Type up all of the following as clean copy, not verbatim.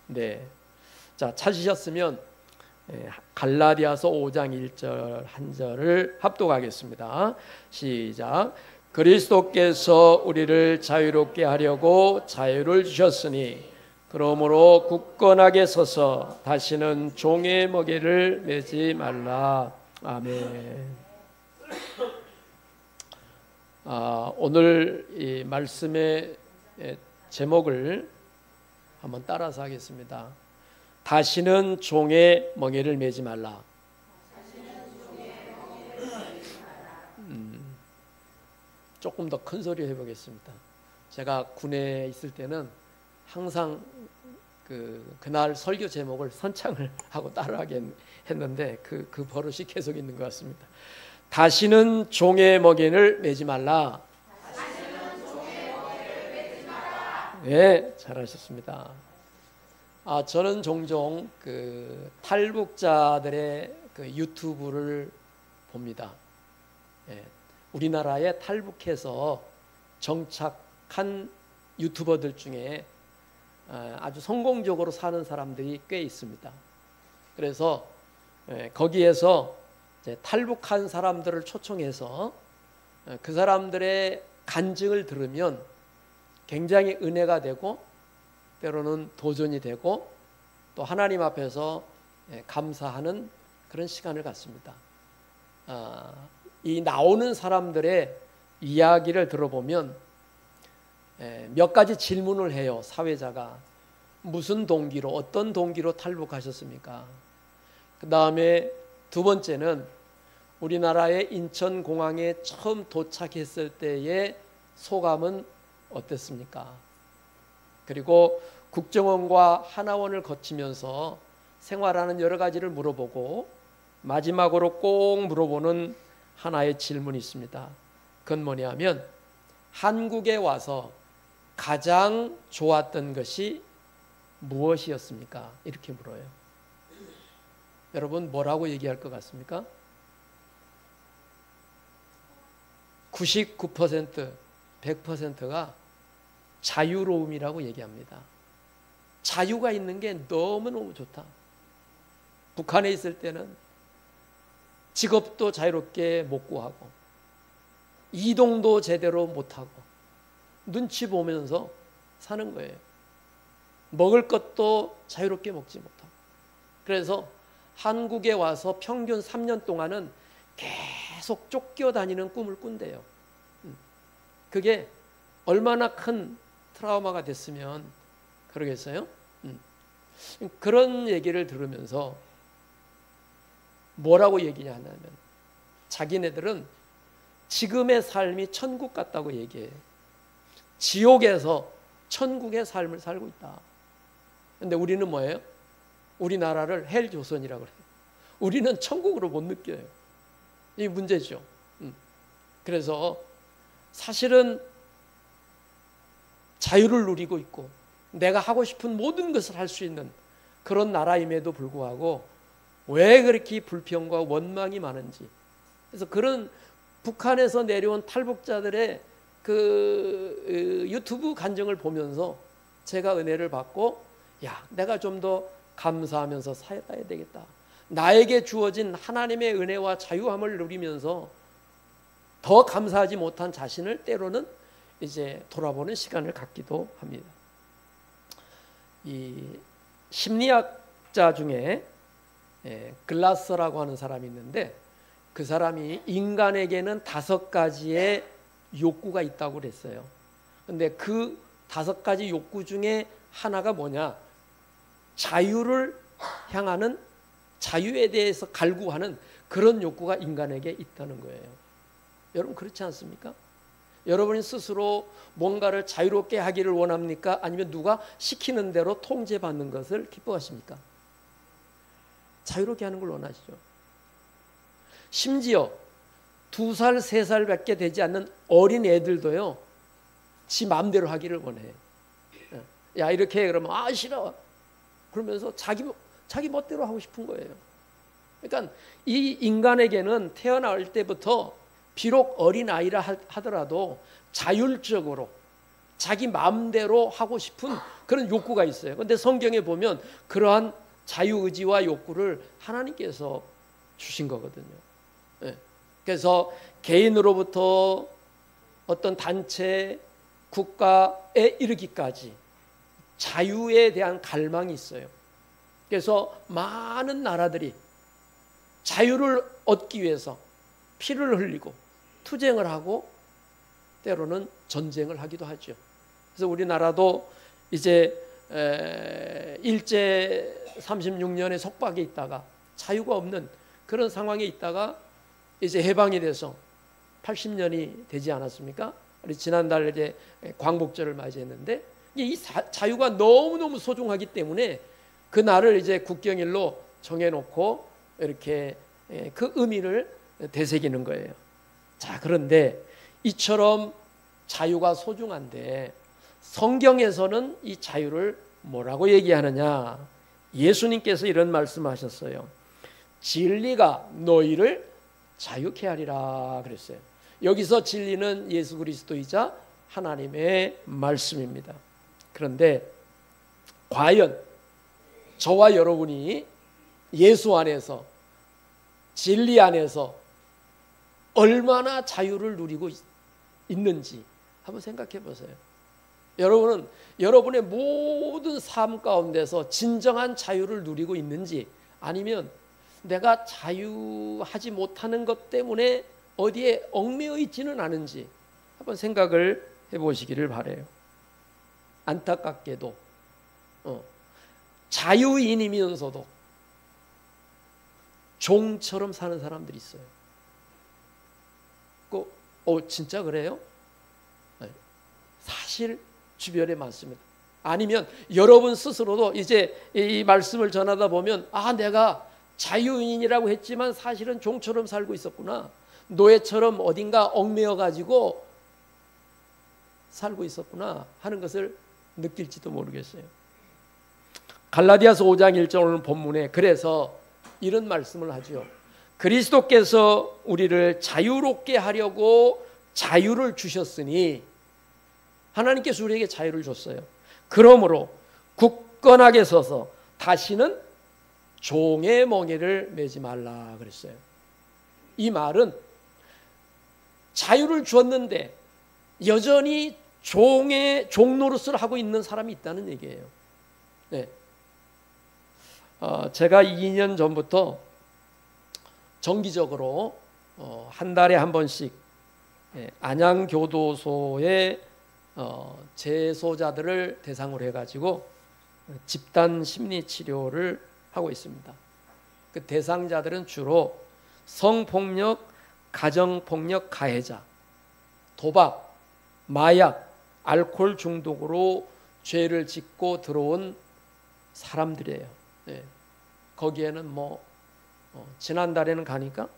네. 자, 찾으셨으면 갈라디아서 5장 1절 한 절을 합독하겠습니다. 시작. 그리스도께서 우리를 자유롭게 하려고 자유를 주셨으니 그러므로 굳건하게 서서 다시는 종의 먹이를 매지 말라. 아멘. 오늘 이 말씀의 제목을 한번 따라서 하겠습니다. 다시는 종의 멍에를 매지 말라. 조금 더 큰 소리로 해보겠습니다. 제가 군에 있을 때는 항상 그날 설교 제목을 선창을 하고 따라하게 했는데 그 버릇이 계속 있는 것 같습니다. 다시는 종의 멍에를 매지 말라. 네, 잘하셨습니다. 저는 종종 탈북자들의 유튜브를 봅니다. 우리나라에 탈북해서 정착한 유튜버들 중에 아주 성공적으로 사는 사람들이 꽤 있습니다. 그래서 거기에서 이제 탈북한 사람들을 초청해서 그 사람들의 간증을 들으면 굉장히 은혜가 되고 때로는 도전이 되고 또 하나님 앞에서 감사하는 그런 시간을 갖습니다. 이 나오는 사람들의 이야기를 들어보면 몇 가지 질문을 해요. 사회자가 무슨 동기로, 어떤 동기로 탈북하셨습니까? 그 다음에 두 번째는 우리나라의 인천공항에 처음 도착했을 때의 소감은 어땠습니까? 그리고 국정원과 하나원을 거치면서 생활하는 여러 가지를 물어보고 마지막으로 꼭 물어보는 하나의 질문이 있습니다. 그건 뭐냐면 한국에 와서 가장 좋았던 것이 무엇이었습니까? 이렇게 물어요. 여러분 뭐라고 얘기할 것 같습니까? 99%, 100%가 자유로움이라고 얘기합니다. 자유가 있는 게 너무너무 좋다. 북한에 있을 때는 직업도 자유롭게 못 구하고 이동도 제대로 못하고 눈치 보면서 사는 거예요. 먹을 것도 자유롭게 먹지 못하고. 그래서 한국에 와서 평균 3년 동안은 계속 쫓겨다니는 꿈을 꾼대요. 그게 얼마나 큰 트라우마가 됐으면 그러겠어요? 그런 얘기를 들으면서 뭐라고 얘기하냐면 자기네들은 지금의 삶이 천국 같다고 얘기해요. 지옥에서 천국의 삶을 살고 있다. 그런데 우리는 뭐예요? 우리나라를 헬조선이라고 해요. 우리는 천국으로 못 느껴요. 이 문제죠. 그래서 사실은 자유를 누리고 있고 내가 하고 싶은 모든 것을 할 수 있는 그런 나라임에도 불구하고 왜 그렇게 불평과 원망이 많은지. 그래서 그런 북한에서 내려온 탈북자들의 유튜브 간증을 보면서 제가 은혜를 받고 내가 좀 더 감사하면서 살아야 되겠다. 나에게 주어진 하나님의 은혜와 자유함을 누리면서 더 감사하지 못한 자신을 때로는 이제 돌아보는 시간을 갖기도 합니다. 이 심리학자 중에 글라서라고 하는 사람이 있는데 그 사람이 인간에게는 5가지의 욕구가 있다고 그랬어요. 그런데 그 5가지 욕구 중에 하나가 뭐냐? 자유를 향하는, 자유에 대해서 갈구하는 그런 욕구가 인간에게 있다는 거예요. 여러분 그렇지 않습니까? 여러분이 스스로 뭔가를 자유롭게 하기를 원합니까? 아니면 누가 시키는 대로 통제받는 것을 기뻐하십니까? 자유롭게 하는 걸 원하시죠. 심지어 2살, 3살밖에 되지 않는 어린 애들도요, 지 마음대로 하기를 원해요. 야 이렇게 해. 그러면 싫어. 그러면서 자기 멋대로 하고 싶은 거예요. 그러니까 이 인간에게는 태어날 때부터 비록 어린아이라 하더라도 자율적으로 자기 마음대로 하고 싶은 그런 욕구가 있어요. 그런데 성경에 보면 그러한 자유의지와 욕구를 하나님께서 주신 거거든요. 예. 그래서 개인으로부터 어떤 단체, 국가에 이르기까지 자유에 대한 갈망이 있어요. 그래서 많은 나라들이 자유를 얻기 위해서 피를 흘리고 투쟁을 하고 때로는 전쟁을 하기도 하죠. 그래서 우리나라도 이제 일제 36년의 속박에 있다가 자유가 없는 그런 상황에 있다가 이제 해방이 돼서 80년이 되지 않았습니까? 우리 지난달 이제 광복절을 맞이했는데 이 자유가 너무너무 소중하기 때문에 그 날을 이제 국경일로 정해놓고 이렇게 그 의미를 되새기는 거예요. 자, 그런데 이처럼 자유가 소중한데 성경에서는 이 자유를 뭐라고 얘기하느냐? 예수님께서 이런 말씀하셨어요. 진리가 너희를 자유케 하리라 그랬어요. 여기서 진리는 예수 그리스도이자 하나님의 말씀입니다. 그런데 과연 저와 여러분이 예수 안에서 진리 안에서 얼마나 자유를 누리고 있는지 한번 생각해 보세요. 여러분은 여러분의 모든 삶 가운데서 진정한 자유를 누리고 있는지 아니면 내가 자유하지 못하는 것 때문에 어디에 얽매여 있지는 않은지 한번 생각을 해보시기를 바라요. 안타깝게도 자유인이면서도 종처럼 사는 사람들이 있어요. 진짜 그래요? 사실 주변에 많습니다. 아니면 여러분 스스로도 이제 이 말씀을 전하다 보면 내가 자유인이라고 했지만 사실은 종처럼 살고 있었구나. 노예처럼 어딘가 얽매여 가지고 살고 있었구나 하는 것을 느낄지도 모르겠어요. 갈라디아서 5장 1절 오늘 본문에 그래서 이런 말씀을 하죠. 그리스도께서 우리를 자유롭게 하려고 자유를 주셨으니 하나님께서 우리에게 자유를 줬어요. 그러므로 굳건하게 서서 다시는 종의 멍에를 매지 말라 그랬어요. 이 말은 자유를 주었는데 여전히 종 노릇을 하고 있는 사람이 있다는 얘기예요. 네. 제가 2년 전부터 정기적으로 한 달에 한 번씩 안양교도소에 재소자들을 대상으로 해가지고 집단 심리치료를 하고 있습니다. 그 대상자들은 주로 성폭력, 가정폭력 가해자, 도박, 마약, 알코올 중독으로 죄를 짓고 들어온 사람들이에요. 네. 거기에는 지난달에는 가니까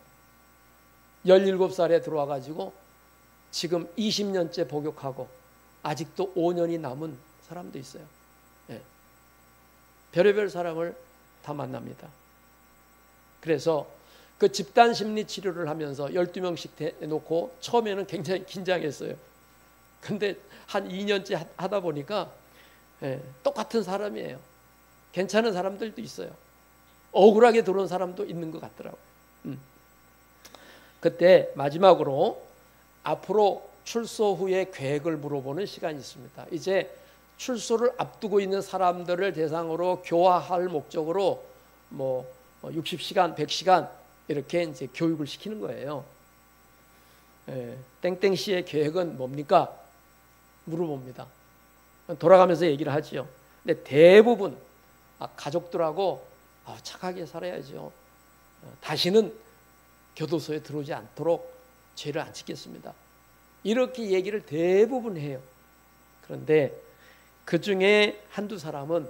17살에 들어와가지고 지금 20년째 복역하고 아직도 5년이 남은 사람도 있어요. 네. 별의별 사람을 다 만납니다. 그래서 그 집단 심리 치료를 하면서 12명씩 해놓고 처음에는 굉장히 긴장했어요. 근데 한 2년째 하다 보니까 똑같은 사람이에요. 괜찮은 사람들도 있어요. 억울하게 들어온 사람도 있는 것 같더라고요. 그때 마지막으로 앞으로 출소 후에 계획을 물어보는 시간이 있습니다. 이제 출소를 앞두고 있는 사람들을 대상으로 교화할 목적으로 60시간, 100시간 이렇게 이제 교육을 시키는 거예요. 땡땡 씨의 계획은 뭡니까? 물어봅니다. 돌아가면서 얘기를 하죠. 근데 대부분 가족들하고 착하게 살아야죠. 다시는 교도소에 들어오지 않도록 죄를 안 짓겠습니다. 이렇게 얘기를 대부분 해요. 그런데 그 중에 한두 사람은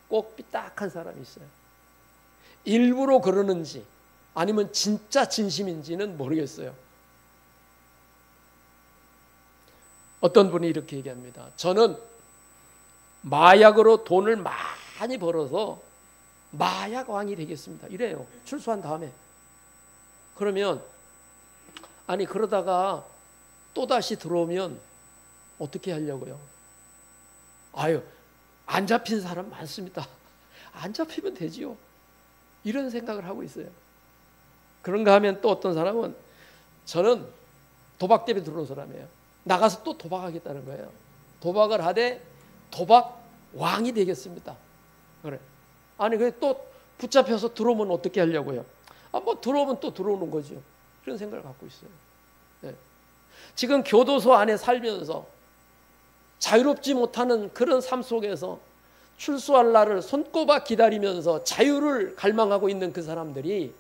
꼭 삐딱한 사람이 있어요. 일부러 그러는지 아니면 진짜 진심인지는 모르겠어요. 어떤 분이 이렇게 얘기합니다. 저는 마약으로 돈을 많이 벌어서 마약 왕이 되겠습니다. 이래요. 출소한 다음에. 그러면 그러다가 또다시 들어오면 어떻게 하려고요? 안 잡힌 사람 많습니다. 안 잡히면 되지요. 이런 생각을 하고 있어요. 그런가 하면 또 어떤 사람은 저는 도박 때문에 들어온 사람이에요. 나가서 또 도박하겠다는 거예요. 도박을 하되 도박 왕이 되겠습니다. 그래. 아니 그래 또 붙잡혀서 들어오면 어떻게 하려고요? 뭐 들어오면 또 들어오는 거죠. 그런 생각을 갖고 있어요. 네. 지금 교도소 안에 살면서 자유롭지 못하는 그런 삶 속에서 출소할 날을 손꼽아 기다리면서 자유를 갈망하고 있는 그 사람들이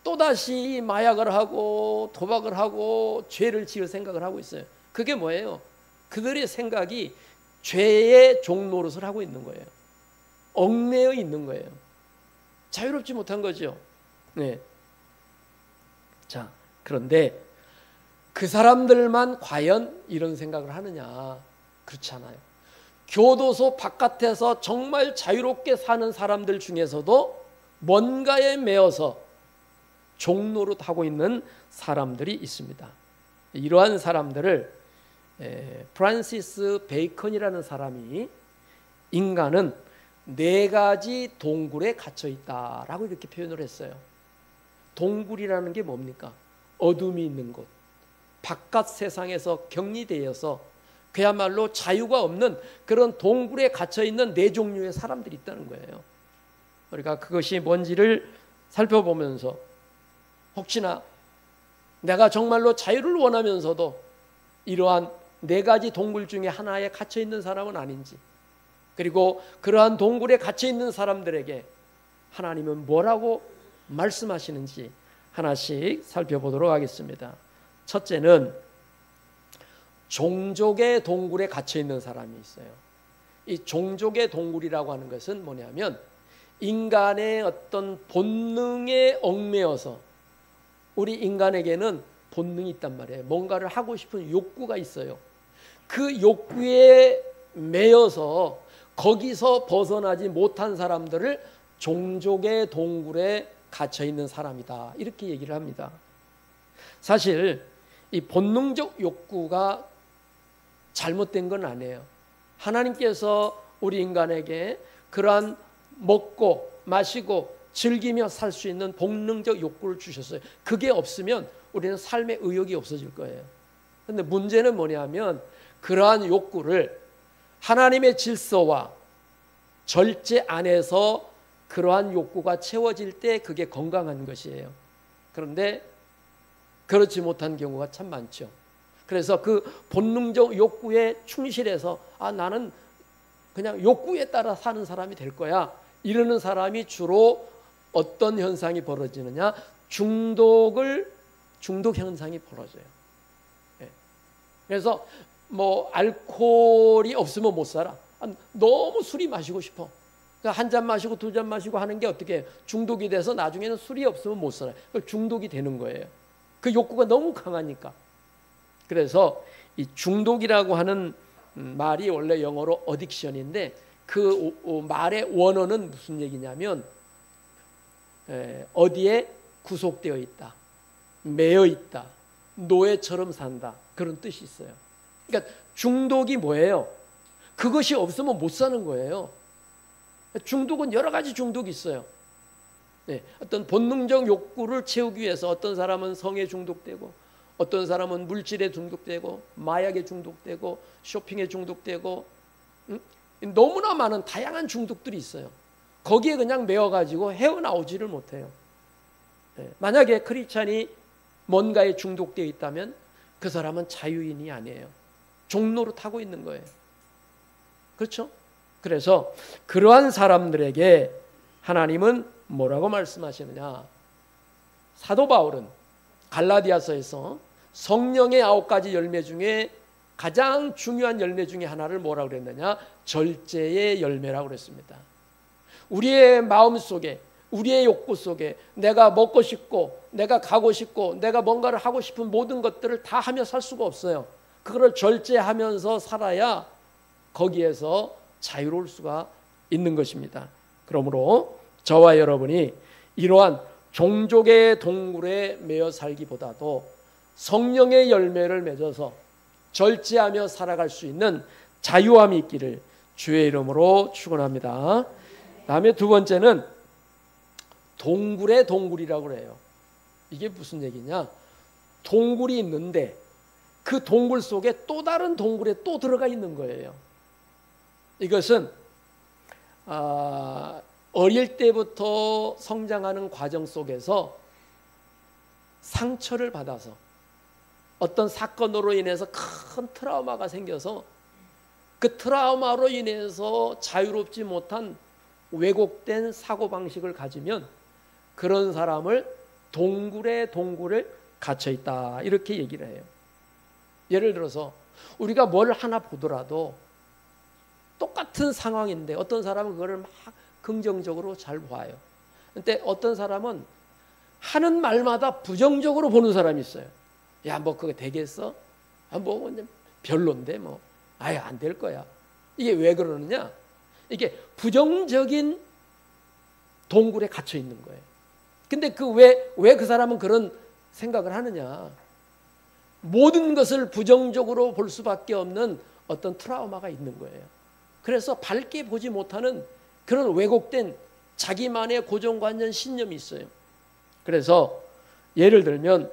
또다시 마약을 하고 도박을 하고 죄를 지을 생각을 하고 있어요. 그게 뭐예요? 그들의 생각이 죄의 종노릇을 하고 있는 거예요. 얽매여 있는 거예요. 자유롭지 못한 거죠. 네. 자, 그런데 그 사람들만 과연 이런 생각을 하느냐? 그렇지 않아요. 교도소 바깥에서 정말 자유롭게 사는 사람들 중에서도 뭔가에 매여서 종노릇하고 있는 사람들이 있습니다. 이러한 사람들을 프란시스 베이컨이라는 사람이 인간은 4가지 동굴에 갇혀 있다라고 이렇게 표현을 했어요. 동굴이라는 게 뭡니까? 어둠이 있는 곳, 바깥 세상에서 격리되어서 그야말로 자유가 없는 그런 동굴에 갇혀 있는 4종류의 사람들이 있다는 거예요. 우리가 그것이 뭔지를 살펴보면서 혹시나 내가 정말로 자유를 원하면서도 이러한 4가지 동굴 중에 하나에 갇혀 있는 사람은 아닌지, 그리고 그러한 동굴에 갇혀 있는 사람들에게 하나님은 뭐라고 말씀하시는지 하나씩 살펴보도록 하겠습니다. 첫째는 종족의 동굴에 갇혀 있는 사람이 있어요. 이 종족의 동굴이라고 하는 것은 뭐냐면 인간의 어떤 본능에 얽매여서, 우리 인간에게는 본능이 있단 말이에요. 뭔가를 하고 싶은 욕구가 있어요. 그 욕구에 매여서 거기서 벗어나지 못한 사람들을 종족의 동굴에 갇혀 있는 사람이다, 이렇게 얘기를 합니다. 사실 이 본능적 욕구가 잘못된 건 아니에요. 하나님께서 우리 인간에게 그러한 먹고 마시고 즐기며 살 수 있는 본능적 욕구를 주셨어요. 그게 없으면 우리는 삶의 의욕이 없어질 거예요. 그런데 문제는 뭐냐면 그러한 욕구를 하나님의 질서와 절제 안에서 그러한 욕구가 채워질 때 그게 건강한 것이에요. 그런데 그렇지 못한 경우가 참 많죠. 그래서 그 본능적 욕구에 충실해서 나는 그냥 욕구에 따라 사는 사람이 될 거야, 이러는 사람이 주로 어떤 현상이 벌어지느냐? 중독 현상이 벌어져요. 그래서 뭐 알코올이 없으면 못 살아. 너무 술이 마시고 싶어. 그러니까 한 잔 마시고 2잔 마시고 하는 게 어떻게 중독이 돼서 나중에는 술이 없으면 못 살아요. 중독이 되는 거예요. 그 욕구가 너무 강하니까. 그래서 이 중독이라고 하는 말이 원래 영어로 어딕션인데 그 말의 원어는 무슨 얘기냐면 어디에 구속되어 있다, 매여 있다, 노예처럼 산다, 그런 뜻이 있어요. 그러니까 중독이 뭐예요? 그것이 없으면 못 사는 거예요. 중독은 여러 가지 중독이 있어요. 어떤 본능적 욕구를 채우기 위해서 어떤 사람은 성에 중독되고, 어떤 사람은 물질에 중독되고, 마약에 중독되고, 쇼핑에 중독되고, 너무나 많은 다양한 중독들이 있어요. 거기에 그냥 매여가지고 헤어나오지를 못해요. 만약에 크리스찬이 뭔가에 중독되어 있다면 그 사람은 자유인이 아니에요. 종노릇하고 있는 거예요. 그렇죠? 그래서 그러한 사람들에게 하나님은 뭐라고 말씀하시느냐? 사도 바울은 갈라디아서에서 성령의 9가지 열매 중에 가장 중요한 열매 중에 하나를 뭐라고 그랬느냐? 절제의 열매라고 그랬습니다. 우리의 마음속에, 우리의 욕구 속에 내가 먹고 싶고, 내가 가고 싶고, 내가 뭔가를 하고 싶은 모든 것들을 다 하며 살 수가 없어요. 그거를 절제하면서 살아야 거기에서 자유로울 수가 있는 것입니다. 그러므로 저와 여러분이 이러한 종족의 동굴에 매여 살기보다도 성령의 열매를 맺어서 절제하며 살아갈 수 있는 자유함이 있기를 주의 이름으로 축원합니다. 다음에 두 번째는 동굴의 동굴이라고 그래요. 이게 무슨 얘기냐? 동굴이 있는데 그 동굴 속에 또 다른 동굴에 또 들어가 있는 거예요. 이것은 어릴 때부터 성장하는 과정 속에서 상처를 받아서 어떤 사건으로 인해서 큰 트라우마가 생겨서 그 트라우마로 인해서 자유롭지 못한 왜곡된 사고방식을 가지면 그런 사람을 동굴에 갇혀있다 이렇게 얘기를 해요. 예를 들어서 우리가 뭘 하나 보더라도 똑같은 상황인데 어떤 사람은 그거를 막 긍정적으로 잘 봐요. 근데 어떤 사람은 하는 말마다 부정적으로 보는 사람이 있어요. 야, 뭐 그거 되겠어? 뭐 별론데 뭐 아예 안 될 거야. 이게 왜 그러느냐? 이게 부정적인 동굴에 갇혀 있는 거예요. 근데 왜 그 사람은 그런 생각을 하느냐? 모든 것을 부정적으로 볼 수밖에 없는 어떤 트라우마가 있는 거예요. 그래서 밝게 보지 못하는 그런 왜곡된 자기만의 고정관념 신념이 있어요. 그래서 예를 들면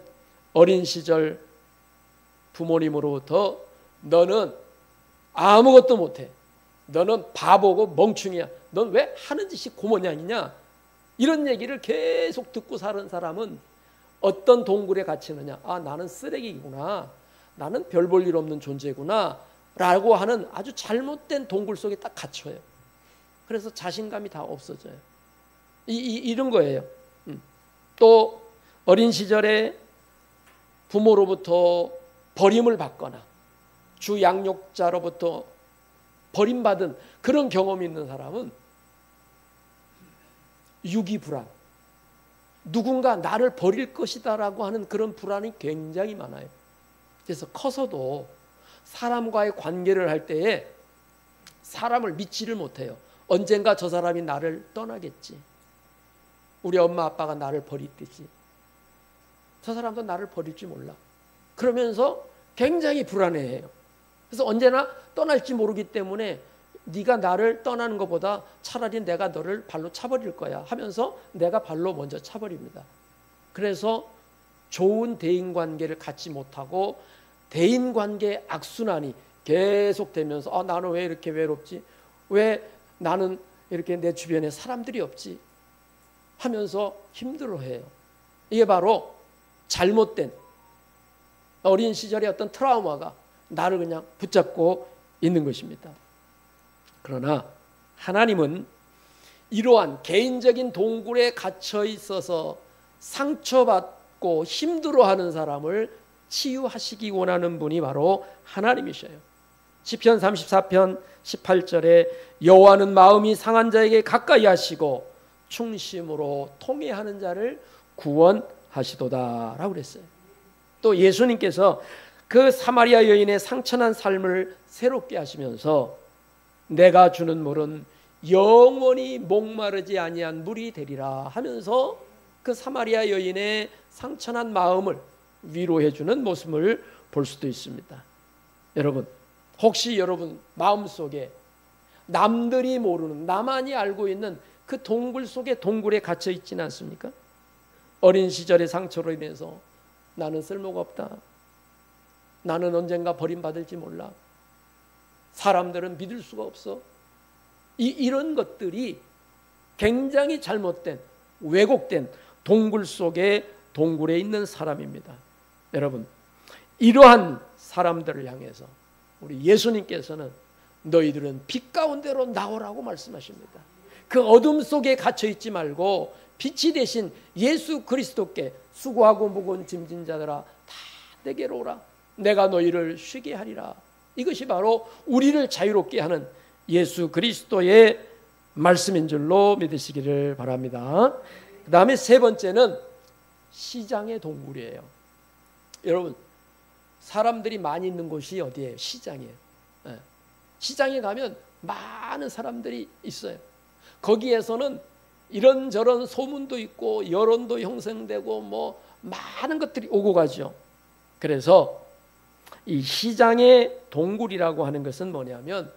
어린 시절 부모님으로부터 너는 아무것도 못해. 너는 바보고 멍충이야. 넌 왜 하는 짓이 고모냥이냐? 이런 얘기를 계속 듣고 사는 사람은 어떤 동굴에 갇히느냐? 아, 나는 쓰레기구나. 나는 별 볼 일 없는 존재구나. 라고 하는 아주 잘못된 동굴 속에 딱 갇혀요. 그래서 자신감이 다 없어져요. 이런 거예요. 또 어린 시절에 부모로부터 버림을 받거나 주 양육자로부터 버림받은 그런 경험이 있는 사람은 유기불안, 누군가 나를 버릴 것이다라고 하는 그런 불안이 굉장히 많아요. 그래서 커서도 사람과의 관계를 할 때에 사람을 믿지를 못해요. 언젠가 저 사람이 나를 떠나겠지. 우리 엄마 아빠가 나를 버리듯이 저 사람도 나를 버릴지 몰라. 그러면서 굉장히 불안해해요. 그래서 언제나 떠날지 모르기 때문에 네가 나를 떠나는 것보다 차라리 내가 너를 발로 차버릴 거야 하면서 내가 발로 먼저 차버립니다. 그래서 좋은 대인관계를 갖지 못하고 대인관계 악순환이 계속되면서 나는 왜 이렇게 외롭지? 왜 나는 이렇게 내 주변에 사람들이 없지? 하면서 힘들어해요. 이게 바로 잘못된 어린 시절의 어떤 트라우마가 나를 그냥 붙잡고 있는 것입니다. 그러나 하나님은 이러한 개인적인 동굴에 갇혀 있어서 상처받고 힘들어하는 사람을 치유하시기 원하는 분이 바로 하나님이셔요. 시편 34편 18절에 여호와는 마음이 상한 자에게 가까이 하시고 충심으로 통회하는 자를 구원하시도다 라고 그랬어요. 또 예수님께서 그 사마리아 여인의 상처난 삶을 새롭게 하시면서 내가 주는 물은 영원히 목마르지 아니한 물이 되리라 하면서 그 사마리아 여인의 상처난 마음을 위로해 주는 모습을 볼 수도 있습니다. 여러분, 혹시 여러분 마음속에 남들이 모르는 나만이 알고 있는 그 동굴 속에 동굴에 갇혀 있지는 않습니까? 어린 시절의 상처로 인해서 나는 쓸모가 없다. 나는 언젠가 버림받을지 몰라. 사람들은 믿을 수가 없어. 이런 것들이 굉장히 잘못된 왜곡된 동굴 속에 동굴에 있는 사람입니다. 여러분, 이러한 사람들을 향해서 우리 예수님께서는 너희들은 빛 가운데로 나오라고 말씀하십니다. 그 어둠 속에 갇혀 있지 말고 빛이 되신 예수 그리스도께 수고하고 무거운 짐진 자들아 다 내게로 오라. 내가 너희를 쉬게 하리라. 이것이 바로 우리를 자유롭게 하는 예수 그리스도의 말씀인 줄로 믿으시기를 바랍니다. 그 다음에 세 번째는 시장의 동굴이에요. 여러분, 사람들이 많이 있는 곳이 어디예요? 시장이에요. 시장에 가면 많은 사람들이 있어요. 거기에서는 이런저런 소문도 있고 여론도 형성되고 뭐 많은 것들이 오고 가죠. 그래서 이 시장의 동굴이라고 하는 것은 뭐냐면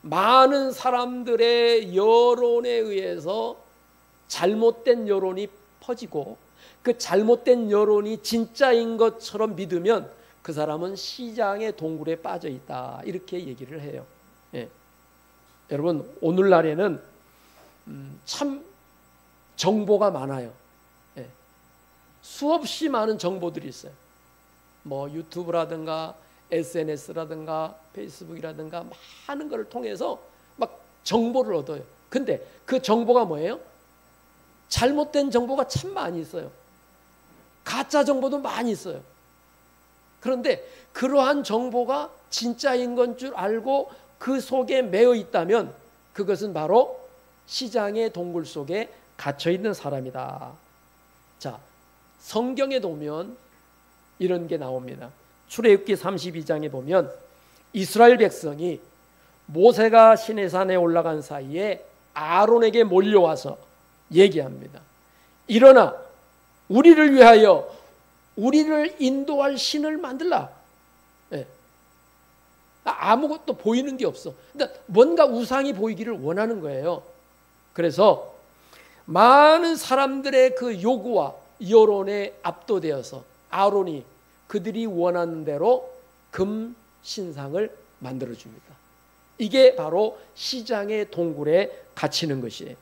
많은 사람들의 여론에 의해서 잘못된 여론이 퍼지고 그 잘못된 여론이 진짜인 것처럼 믿으면 그 사람은 시장의 동굴에 빠져 있다. 이렇게 얘기를 해요. 예. 여러분, 오늘날에는 참 정보가 많아요. 예. 수없이 많은 정보들이 있어요. 뭐 유튜브라든가 SNS라든가 페이스북이라든가 많은 것을 통해서 막 정보를 얻어요. 근데 그 정보가 뭐예요? 잘못된 정보가 참 많이 있어요. 가짜 정보도 많이 있어요. 그런데 그러한 정보가 진짜인 건 줄 알고 그 속에 매여 있다면 그것은 바로 시장의 동굴 속에 갇혀 있는 사람이다. 자, 성경에 보면 이런 게 나옵니다. 출애굽기 32장에 보면 이스라엘 백성이 모세가 시내산에 올라간 사이에 아론에게 몰려와서 얘기합니다. 일어나 우리를 위하여 우리를 인도할 신을 만들라. 네. 아무것도 보이는 게 없어. 그러니까 뭔가 우상이 보이기를 원하는 거예요. 그래서 많은 사람들의 그 요구와 여론에 압도되어서 아론이 그들이 원하는 대로 금 신상을 만들어줍니다. 이게 바로 시장의 동굴에 갇히는 것이에요.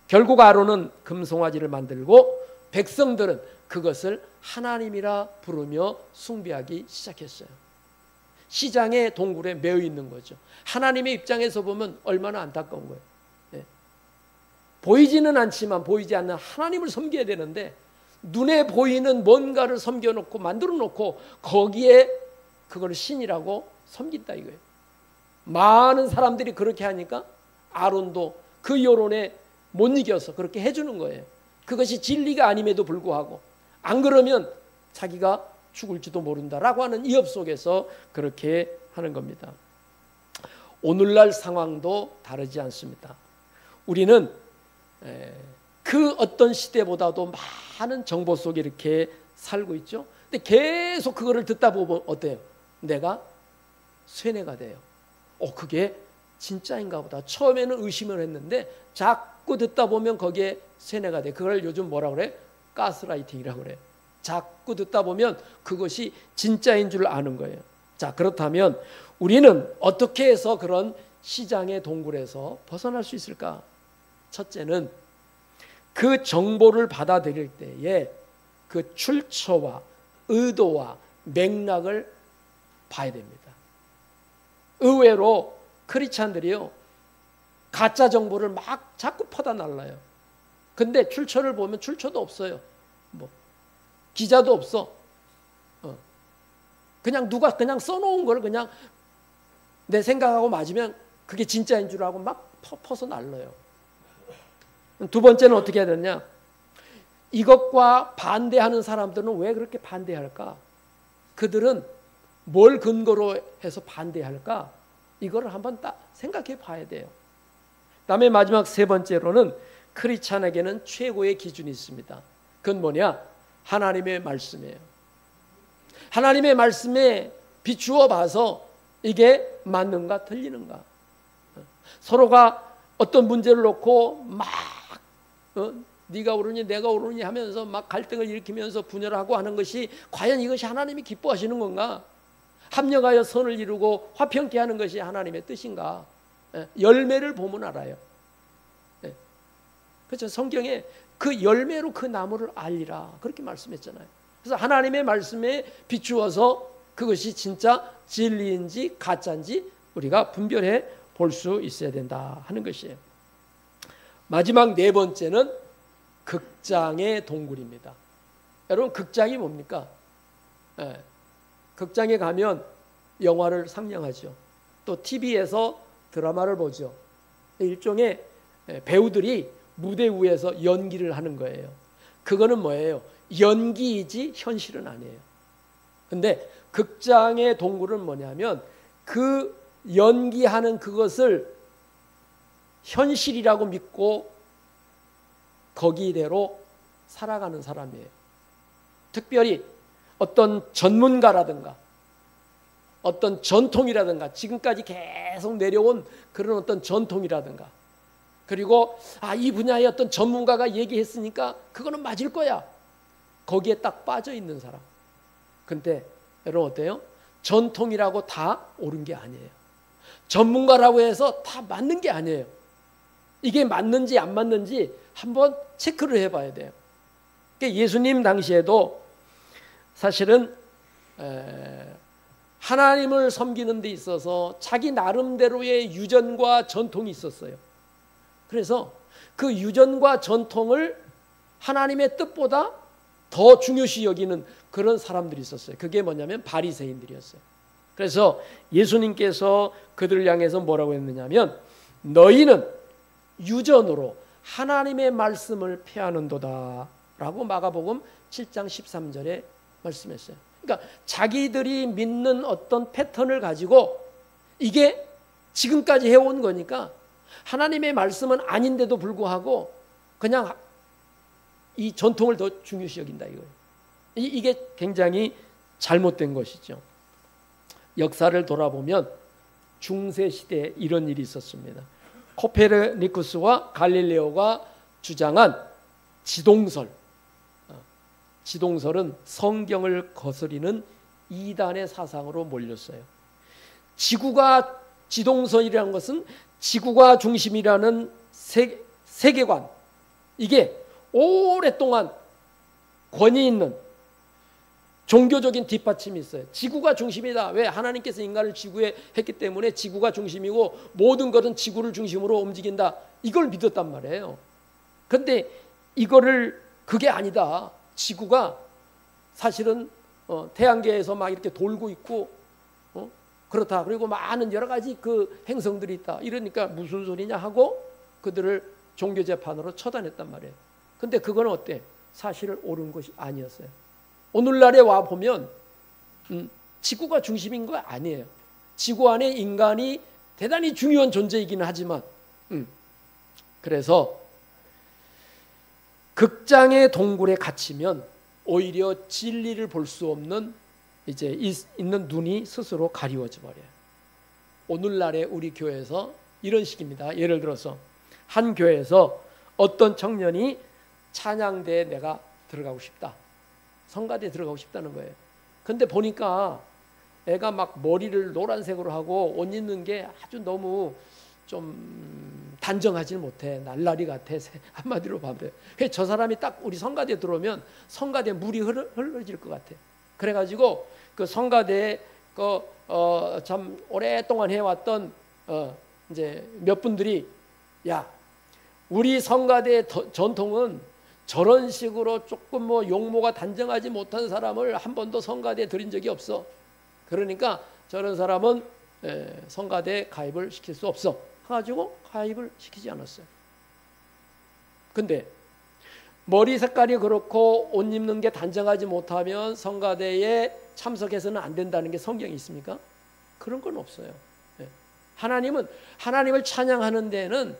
결국 아론은 금송아지를 만들고 백성들은 그것을 하나님이라 부르며 숭배하기 시작했어요. 시장의 동굴에 매여 있는 거죠. 하나님의 입장에서 보면 얼마나 안타까운 거예요. 네. 보이지는 않지만 보이지 않는 하나님을 섬겨야 되는데 눈에 보이는 뭔가를 섬겨놓고 만들어놓고 거기에 그걸 신이라고 섬긴다 이거예요. 많은 사람들이 그렇게 하니까 아론도 그 여론에 못 이겨서 그렇게 해주는 거예요. 그것이 진리가 아님에도 불구하고 안 그러면 자기가 죽을지도 모른다라고 하는 위협 속에서 그렇게 하는 겁니다. 오늘날 상황도 다르지 않습니다. 우리는 그 어떤 시대보다도 많은 정보 속에 이렇게 살고 있죠. 근데 계속 그거를 듣다 보면 어때요? 내가 쇠뇌가 돼요. 그게 진짜인가 보다. 처음에는 의심을 했는데 자꾸 듣다 보면 거기에 쇠뇌가 돼. 그걸 요즘 뭐라 그래? 가스라이팅이라고 그래. 자꾸 듣다 보면 그것이 진짜인 줄 아는 거예요. 자, 그렇다면 우리는 어떻게 해서 그런 시장의 동굴에서 벗어날 수 있을까? 첫째는 그 정보를 받아들일 때에 그 출처와 의도와 맥락을 봐야 됩니다. 의외로 크리스찬들이요, 가짜 정보를 막 자꾸 퍼다 날라요. 근데 출처를 보면 출처도 없어요. 뭐 기자도 없어. 그냥 누가 그냥 써놓은 걸 그냥 내 생각하고 맞으면 그게 진짜인 줄 알고 막 퍼서 날라요. 두 번째는 어떻게 해야 되느냐? 이것과 반대하는 사람들은 왜 그렇게 반대할까? 그들은 뭘 근거로 해서 반대할까? 이거를 한번 딱 생각해 봐야 돼요. 그다음에 마지막 세 번째로는 크리스찬에게는 최고의 기준이 있습니다. 그건 뭐냐? 하나님의 말씀이에요. 하나님의 말씀에 비추어 봐서 이게 맞는가 틀리는가. 서로가 어떤 문제를 놓고 막 네가 옳으니 내가 옳으니 하면서 막 갈등을 일으키면서 분열하고 하는 것이 과연 이것이 하나님이 기뻐하시는 건가? 합력하여 선을 이루고 화평케 하는 것이 하나님의 뜻인가? 열매를 보면 알아요. 그렇죠. 성경에 그 열매로 그 나무를 알리라 그렇게 말씀했잖아요. 그래서 하나님의 말씀에 비추어서 그것이 진짜 진리인지 가짜인지 우리가 분별해 볼 수 있어야 된다 하는 것이에요. 마지막 네 번째는 극장의 동굴입니다. 여러분, 극장이 뭡니까? 극장에 가면 영화를 상영하죠. 또 TV에서 드라마를 보죠. 일종의 배우들이 무대 위에서 연기를 하는 거예요. 그거는 뭐예요? 연기이지 현실은 아니에요. 근데 극장의 동굴은 뭐냐면 그 연기하는 그것을 현실이라고 믿고 거기대로 살아가는 사람이에요. 특별히 어떤 전문가라든가 어떤 전통이라든가 지금까지 계속 내려온 그런 어떤 전통이라든가 그리고 이 분야의 어떤 전문가가 얘기했으니까 그거는 맞을 거야. 거기에 딱 빠져 있는 사람. 근데 여러분 어때요? 전통이라고 다 옳은 게 아니에요. 전문가라고 해서 다 맞는 게 아니에요. 이게 맞는지 안 맞는지 한번 체크를 해봐야 돼요. 그러니까 예수님 당시에도 사실은 하나님을 섬기는 데 있어서 자기 나름대로의 유전과 전통이 있었어요. 그래서 그 유전과 전통을 하나님의 뜻보다 더 중요시 여기는 그런 사람들이 있었어요. 그게 뭐냐면 바리새인들이었어요. 그래서 예수님께서 그들을 향해서 뭐라고 했느냐면 너희는 유전으로 하나님의 말씀을 폐하는도다 라고 마가복음 7장 13절에 말씀했어요. 그러니까 자기들이 믿는 어떤 패턴을 가지고 이게 지금까지 해온 거니까 하나님의 말씀은 아닌데도 불구하고 그냥 이 전통을 더 중요시 여긴다 이거예요. 이게 굉장히 잘못된 것이죠. 역사를 돌아보면 중세 시대에 이런 일이 있었습니다. 코페르니쿠스와 갈릴레오가 주장한 지동설은 성경을 거스리는 이단의 사상으로 몰렸어요. 지동설이라는 것은 지구가 중심이라는 세계관, 이게 오랫동안 권위 있는 종교적인 뒷받침이 있어요. 지구가 중심이다. 왜? 하나님께서 인간을 지구에 했기 때문에 지구가 중심이고 모든 것은 지구를 중심으로 움직인다. 이걸 믿었단 말이에요. 그런데 그게 아니다. 지구가 사실은 태양계에서 막 이렇게 돌고 있고 그렇다. 그리고 많은 여러 가지 그 행성들이 있다. 이러니까 무슨 소리냐 하고 그들을 종교 재판으로 처단했단 말이에요. 근데 그건 어때? 사실을 옳은 것이 아니었어요. 오늘날에 와 보면 지구가 중심인 거 아니에요. 지구 안에 인간이 대단히 중요한 존재이기는 하지만 그래서 극장의 동굴에 갇히면 오히려 진리를 볼 수 없는 이제 있는 눈이 스스로 가리워져 버려요. 오늘날에 우리 교회에서 이런 식입니다. 예를 들어서 한 교회에서 어떤 청년이 찬양대에 내가 들어가고 싶다. 성가대에 들어가고 싶다는 거예요. 근데 보니까 애가 막 머리를 노란색으로 하고 옷 입는 게 아주 너무 좀 단정하지 못해. 날라리 같아. 한마디로 봐도. 그래서 저 사람이 딱 우리 성가대에 들어오면 성가대에 물이 흘러질 것 같아. 그래가지고 그 성가대에 참 오랫동안 해왔던 이제 몇 분들이 야, 우리 성가대의 전통은 저런 식으로 조금 용모가 단정하지 못한 사람을 한 번도 성가대에 들인 적이 없어. 그러니까 저런 사람은 성가대에 가입을 시킬 수 없어. 해가지고 가입을 시키지 않았어요. 근데 머리 색깔이 그렇고 옷 입는 게 단정하지 못하면 성가대에 참석해서는 안 된다는 게 성경에 있습니까? 그런 건 없어요. 하나님을 찬양하는 데는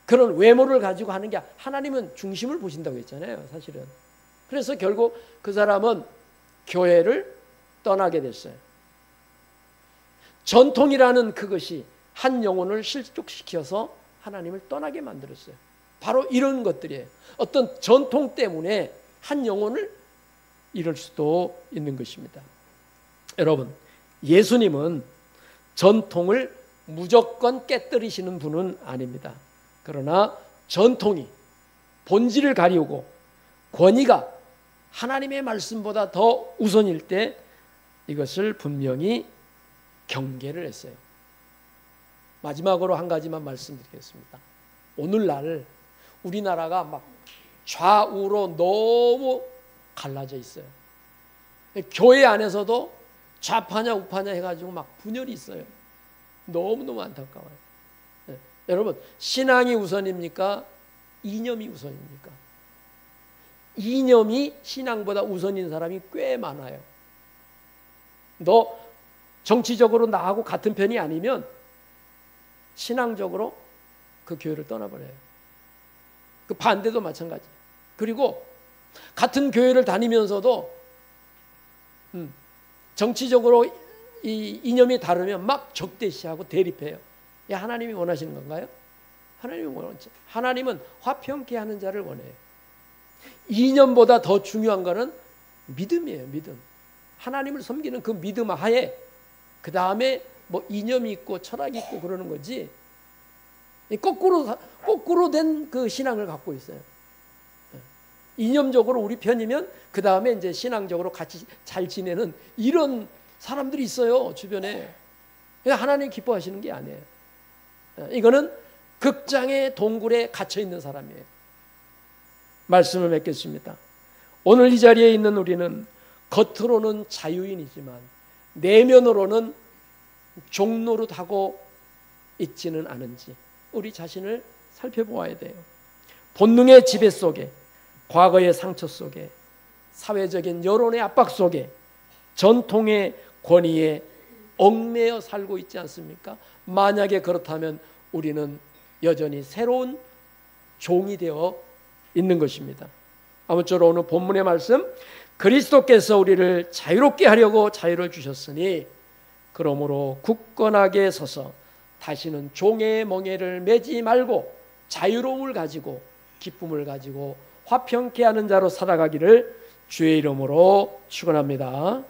그런 외모를 가지고 하는 게 하나님은 중심을 보신다고 했잖아요. 사실은. 그래서 결국 그 사람은 교회를 떠나게 됐어요. 전통이라는 그것이 한 영혼을 실족시켜서 하나님을 떠나게 만들었어요. 바로 이런 것들이에요. 어떤 전통 때문에 한 영혼을 잃을 수도 있는 것입니다. 여러분, 예수님은 전통을 무조건 깨뜨리시는 분은 아닙니다. 그러나 전통이 본질을 가리우고 권위가 하나님의 말씀보다 더 우선일 때 이것을 분명히 경계를 했어요. 마지막으로 한 가지만 말씀드리겠습니다. 오늘날 우리나라가 막 좌우로 너무 갈라져 있어요. 교회 안에서도 좌파냐 우파냐 해가지고 막 분열이 있어요. 너무너무 안타까워요. 여러분, 신앙이 우선입니까? 이념이 우선입니까? 이념이 신앙보다 우선인 사람이 꽤 많아요. 너 정치적으로 나하고 같은 편이 아니면 신앙적으로 그 교회를 떠나버려요. 그 반대도 마찬가지. 그리고 같은 교회를 다니면서도 정치적으로 이 이념이 다르면 막 적대시하고 대립해요. 야, 하나님이 원하시는 건가요? 하나님은 화평케 하는 자를 원해요. 이념보다 더 중요한 거는 믿음이에요. 믿음. 하나님을 섬기는 그 믿음 하에 그 다음에 뭐 이념이 있고 철학이 있고 그러는 거지. 거꾸로 된 그 신앙을 갖고 있어요. 이념적으로 우리 편이면 그 다음에 이제 신앙적으로 같이 잘 지내는 이런 사람들이 있어요, 주변에. 하나님 기뻐하시는 게 아니에요. 이거는 극장의 동굴에 갇혀 있는 사람이에요. 말씀을 맺겠습니다. 오늘 이 자리에 있는 우리는 겉으로는 자유인이지만 내면으로는 종노릇하고 있지는 않은지 우리 자신을 살펴보아야 돼요. 본능의 지배 속에, 과거의 상처 속에, 사회적인 여론의 압박 속에, 전통의 권위에 얽매여 살고 있지 않습니까? 만약에 그렇다면 우리는 여전히 새로운 종이 되어 있는 것입니다. 아무쪼록 오늘 본문의 말씀, 그리스도께서 우리를 자유롭게 하려고 자유를 주셨으니 그러므로 굳건하게 서서 다시는 종의 멍에를 매지 말고 자유로움을 가지고 기쁨을 가지고 화평케 하는 자로 살아가기를 주의 이름으로 축원합니다.